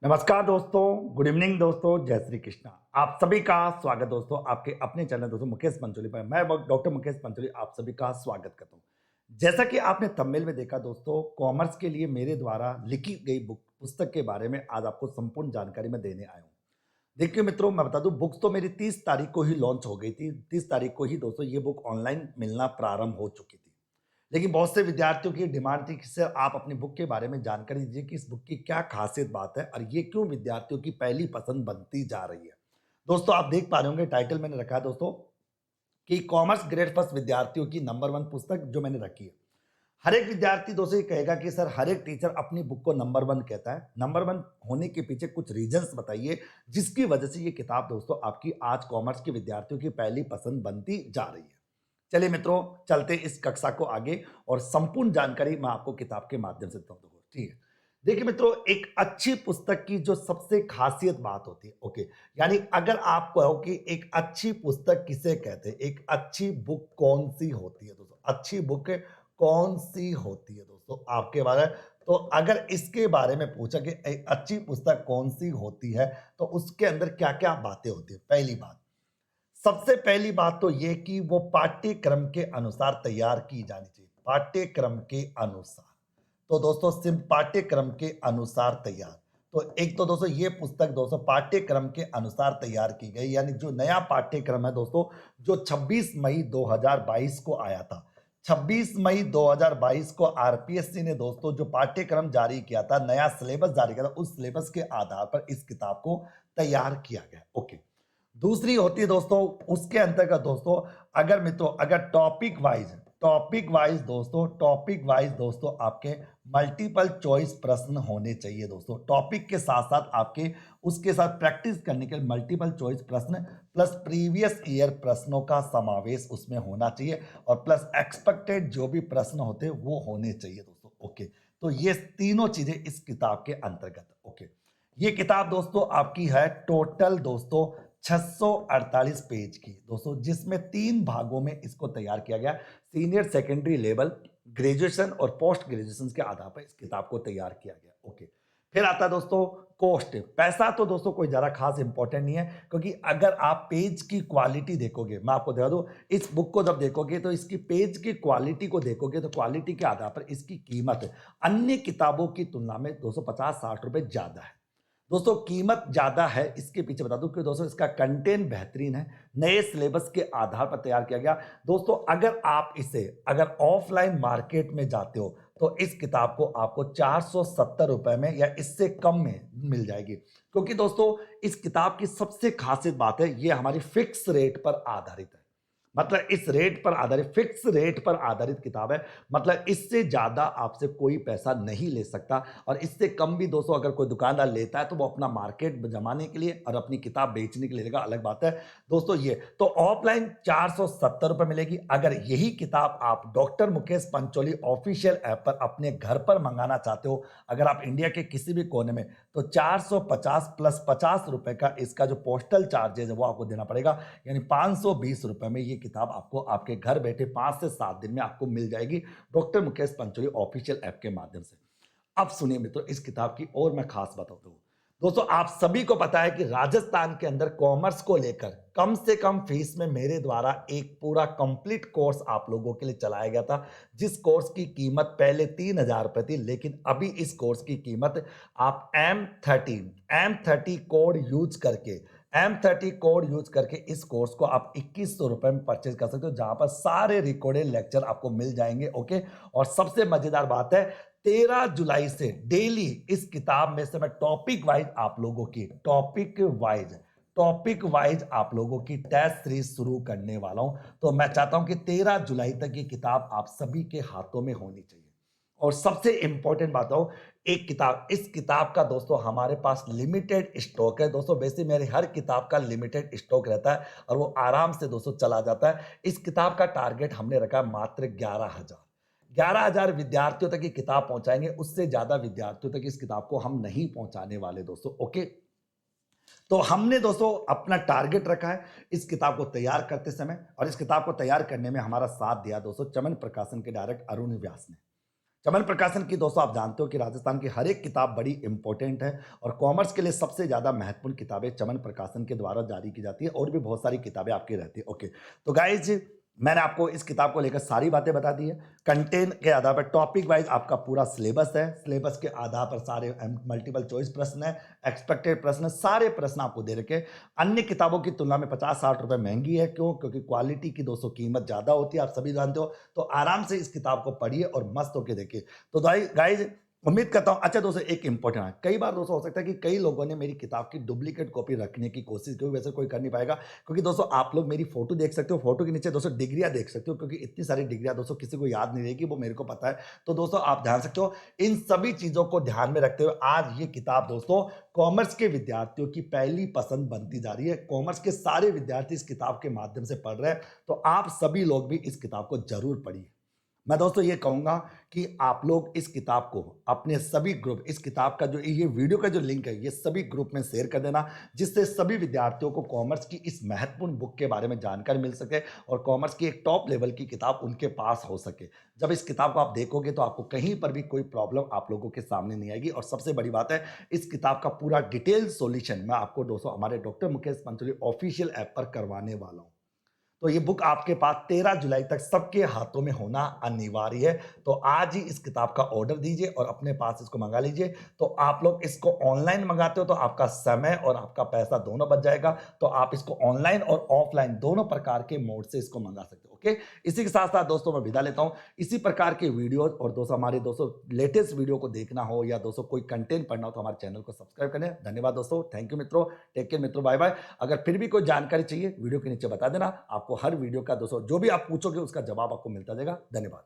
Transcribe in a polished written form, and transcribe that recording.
नमस्कार दोस्तों, good evening दोस्तों, जय श्री कृष्णा। आप सभी का स्वागत दोस्तों आपके अपने चैनल दोस्तों मुकेश पंचोली पर। मैं डॉक्टर मुकेश पंचोली आप सभी का स्वागत करता हूं। जैसा कि आपने थंबनेल में देखा दोस्तों, कॉमर्स के लिए मेरे द्वारा लिखी गई पुस्तक के बारे में आज आपको संपूर्ण जानकारी मैं देने आया हूं। देखिए मित्रों, मैं बता दूं, बुक्स तो मेरी 30 तारीख को ही लॉन्च हो गई थी। 30 तारीख को ही दोस्तों ये बुक ऑनलाइन मिलना प्रारंभ हो चुकी थी। लेकिन बहुत से विद्यार्थियों की डिमांड थी कि सर आप अपनी बुक के बारे में जानकारी दीजिए कि इस बुक की क्या खासियत बात है और ये क्यों विद्यार्थियों की पहली पसंद बनती जा रही है। दोस्तों आप देख पा रहे होंगे, टाइटल मैंने रखा है दोस्तों कि कॉमर्स ग्रेड फर्स्ट विद्यार्थियों की नंबर 1 पुस्तक जो मैंने रखी है। हर एक विद्यार्थी दोस्तों ये कहेगा कि सर हर एक टीचर अपनी बुक को नंबर 1 कहता है। नंबर 1 होने के पीछे कुछ रीजंस बताइए जिसकी वजह से ये किताब दोस्तों आपकी आज कॉमर्स के विद्यार्थियों की पहली पसंद बनती जा रही है। चलिए मित्रों, चलते इस कक्षा को आगे और संपूर्ण जानकारी मैं आपको किताब के माध्यम से दूंगा। ठीक है, देखिए मित्रों, एक अच्छी पुस्तक की जो सबसे खासियत बात होती है, ओके, यानी अगर आप कहो कि एक अच्छी पुस्तक किसे कहते हैं, एक अच्छी बुक कौन सी होती है दोस्तों, अच्छी बुक कौन सी होती है दोस्तों आपके बारे में। तो अगर इसके बारे में पूछा कि एक अच्छी पुस्तक कौन सी होती है तो उसके अंदर क्या क्या बातें होती है। पहली बात, सबसे पहली बात तो ये कि वो पाठ्यक्रम के अनुसार तैयार की जानी चाहिए। पाठ्यक्रम के अनुसार, तो दोस्तों सिर्फ पाठ्यक्रम के अनुसार तैयार। तो एक तो दोस्तों ये पुस्तक दोस्तों पाठ्यक्रम के अनुसार तैयार की गई, यानी जो नया पाठ्यक्रम है दोस्तों, जो 26 मई 2022 को आया था। 26 मई 2022 को आरपीएससी ने दोस्तों जो पाठ्यक्रम जारी किया था, नया सिलेबस जारी किया था, उस सिलेबस के आधार पर इस किताब को तैयार किया गया। ओके, दूसरी होती है दोस्तों उसके अंतर्गत दोस्तों, अगर मित्रों अगर टॉपिक वाइज दोस्तों आपके मल्टीपल चॉइस प्रश्न होने चाहिए दोस्तों। टॉपिक के साथ साथ आपके उसके साथ प्रैक्टिस करने के लिए मल्टीपल चॉइस प्रश्न प्लस प्रीवियस ईयर प्रश्नों का समावेश उसमें होना चाहिए और प्लस एक्सपेक्टेड जो भी प्रश्न होते हैं वो होने चाहिए दोस्तों। ओके, तो ये तीनों चीजें इस किताब के अंतर्गत। ओके, ये किताब दोस्तों आपकी है टोटल दोस्तों 648 पेज की दोस्तों, जिसमें 3 भागों में इसको तैयार किया गया। सीनियर सेकेंडरी लेवल, ग्रेजुएशन और पोस्ट ग्रेजुएशन के आधार पर इस किताब को तैयार किया गया। ओके, फिर आता है दोस्तों कॉस्ट। पैसा तो दोस्तों कोई ज्यादा खास इंपॉर्टेंट नहीं है, क्योंकि अगर आप पेज की क्वालिटी देखोगे, मैं आपको दिखा दूं, इस बुक को जब देखोगे तो इसकी पेज की क्वालिटी को देखोगे तो क्वालिटी के आधार पर इसकी कीमत अन्य किताबों की तुलना में 250-60 रुपए ज्यादा है। दोस्तों कीमत ज्यादा है, इसके पीछे बता दूं कि दोस्तों इसका कंटेंट बेहतरीन है, नए सिलेबस के आधार पर तैयार किया गया। दोस्तों अगर आप इसे अगर ऑफलाइन मार्केट में जाते हो तो इस किताब को आपको 470 रुपए में या इससे कम में मिल जाएगी, क्योंकि दोस्तों इस किताब की सबसे खासियत बात है ये हमारी फिक्स रेट पर आधारित है। मतलब इस रेट पर आधारित, फिक्स रेट पर आधारित किताब है। मतलब इससे ज्यादा आपसे कोई पैसा नहीं ले सकता और इससे कम भी दोस्तों अगर कोई दुकानदार लेता है तो वो अपना मार्केट जमाने के लिए और अपनी किताब बेचने के लिए लेगा, अलग बात है दोस्तों। ये तो ऑफलाइन 470 रुपए मिलेगी। अगर यही किताब आप doctor Mukesh Pancholi official app पर अपने घर पर मंगाना चाहते हो, अगर आप इंडिया के किसी भी कोने में, तो 450 प्लस 50 रुपए का इसका जो पोस्टल चार्जेज है वो आपको देना पड़ेगा, यानी 520 रुपए में ये किताब आपको आपके घर बैठे 5 से 7 दिन में आपको मिल जाएगी doctor Mukesh Pancholi official app के माध्यम से। अब सुनिए मित्रों इस किताब की और मैं खास बताता हूं। दोस्तों आप सभी को पता है कि राजस्थान के अंदर कॉमर्स को लेकर कम से कम फीस में मेरे द्वारा एक पूरा कंप्लीट कोर्स आप लोगों के लिए चलाया गया था, जिस कोर्स की कीमत पहले 3,000 रुपए थी, लेकिन अभी इस कोर्स की कीमत आप M30 कोड यूज करके इस कोर्स को आप 2100 रुपए में परचेज कर सकते हो, जहां पर सारे रिकॉर्डेड लेक्चर आपको मिल जाएंगे। ओके, और सबसे मजेदार बात है 13 जुलाई से डेली इस किताब में से मैं टॉपिक वाइज आप लोगों की टेस्ट सीरीज शुरू करने वाला हूं। तो मैं चाहता हूं कि 13 जुलाई तक ये किताब आप सभी के हाथों में होनी चाहिए। और सबसे इंपॉर्टेंट बात हो, इस किताब का दोस्तों हमारे पास लिमिटेड स्टॉक है दोस्तों। वैसे मेरे हर किताब का लिमिटेड स्टॉक रहता है और वो आराम से दोस्तों चला जाता है। इस किताब का टारगेट हमने रखा है मात्र 11,000 विद्यार्थियों तक ये किताब पहुंचाएंगे। उससे ज्यादा विद्यार्थियों तक इस किताब को हम नहीं पहुंचाने वाले दोस्तों। ओके, तो हमने दोस्तों अपना टारगेट रखा है इस किताब को तैयार करते समय, और इस किताब को तैयार करने में हमारा साथ दिया दोस्तों चमन प्रकाशन के डायरेक्टर अरुण व्यास ने। चमन प्रकाशन की दोस्तों आप जानते हो कि राजस्थान की हर एक किताब बड़ी इंपॉर्टेंट है और कॉमर्स के लिए सबसे ज़्यादा महत्वपूर्ण किताबें चमन प्रकाशन के द्वारा जारी की जाती है और भी बहुत सारी किताबें आपकी रहती है। ओके, तो गाइज मैंने आपको इस किताब को लेकर सारी बातें बता दी है। कंटेंट के आधार पर टॉपिक वाइज आपका पूरा सिलेबस है, सिलेबस के आधार पर सारे मल्टीपल चॉइस प्रश्न है, एक्सपेक्टेड प्रश्न, सारे प्रश्न आपको दे रखे। अन्य किताबों की तुलना में 50-60 रुपए महंगी है। क्यों? क्योंकि क्वालिटी की दोस्तों कीमत ज़्यादा होती है, आप सभी जानते हो। तो आराम से इस किताब को पढ़िए और मस्त होकर देखिए। तो गाइज उम्मीद करता हूं। अच्छा दोस्तों, एक इंपॉर्टेंट है, कई बार दोस्तों हो सकता है कि कई लोगों ने मेरी किताब की डुप्लीकेट कॉपी रखने की कोशिश की, वैसे कोई कर नहीं पाएगा। क्योंकि दोस्तों आप लोग मेरी फोटो देख सकते हो, फोटो के नीचे दोस्तों डिग्रियां देख सकते हो, क्योंकि इतनी सारी डिग्रियां दोस्तों किसी को याद नहीं रहेगी, वो मेरे को पता है। तो दोस्तों आप ध्यान सकते हो, इन सभी चीजों को ध्यान में रखते हुए आज ये किताब दोस्तों कॉमर्स के विद्यार्थियों की पहली पसंद बनती जा रही है। कॉमर्स के सारे विद्यार्थी इस किताब के माध्यम से पढ़ रहे हैं, तो आप सभी लोग भी इस किताब को जरूर पढ़िए। मैं दोस्तों ये कहूंगा कि आप लोग इस किताब को अपने सभी ग्रुप, इस किताब का जो ये वीडियो का जो लिंक है, ये सभी ग्रुप में शेयर कर देना, जिससे सभी विद्यार्थियों को कॉमर्स की इस महत्वपूर्ण बुक के बारे में जानकारी मिल सके और कॉमर्स की एक टॉप लेवल की किताब उनके पास हो सके। जब इस किताब को आप देखोगे तो आपको कहीं पर भी कोई प्रॉब्लम आप लोगों के सामने नहीं आएगी। और सबसे बड़ी बात है, इस किताब का पूरा डिटेल सॉल्यूशन मैं आपको दोस्तों हमारे doctor Mukesh Pancholi official app पर करवाने वाला हूं। तो ये बुक आपके पास 13 जुलाई तक सबके हाथों में होना अनिवार्य है। तो आज ही इस किताब का ऑर्डर दीजिए और अपने पास इसको मंगा लीजिए। तो आप लोग इसको ऑनलाइन मंगाते हो तो आपका समय और आपका पैसा दोनों बच जाएगा। तो आप इसको ऑनलाइन और ऑफलाइन दोनों प्रकार के मोड से इसको मंगा सकते हो। ओके, इसी के साथ साथ दोस्तों मैं विदा लेता हूं। इसी प्रकार के वीडियोस और दोस्तों हमारे दोस्तों लेटेस्ट वीडियो को देखना हो या दोस्तों कोई कंटेंट पढ़ना हो तो हमारे चैनल को सब्सक्राइब करें। धन्यवाद दोस्तों, थैंक यू मित्रों, टेक केयर मित्रों, बाय बाय। अगर फिर भी कोई जानकारी चाहिए वीडियो के नीचे बता देना, आपको हर वीडियो का दोस्तों जो भी आप पूछोगे उसका जवाब आपको मिलता जाएगा। धन्यवाद।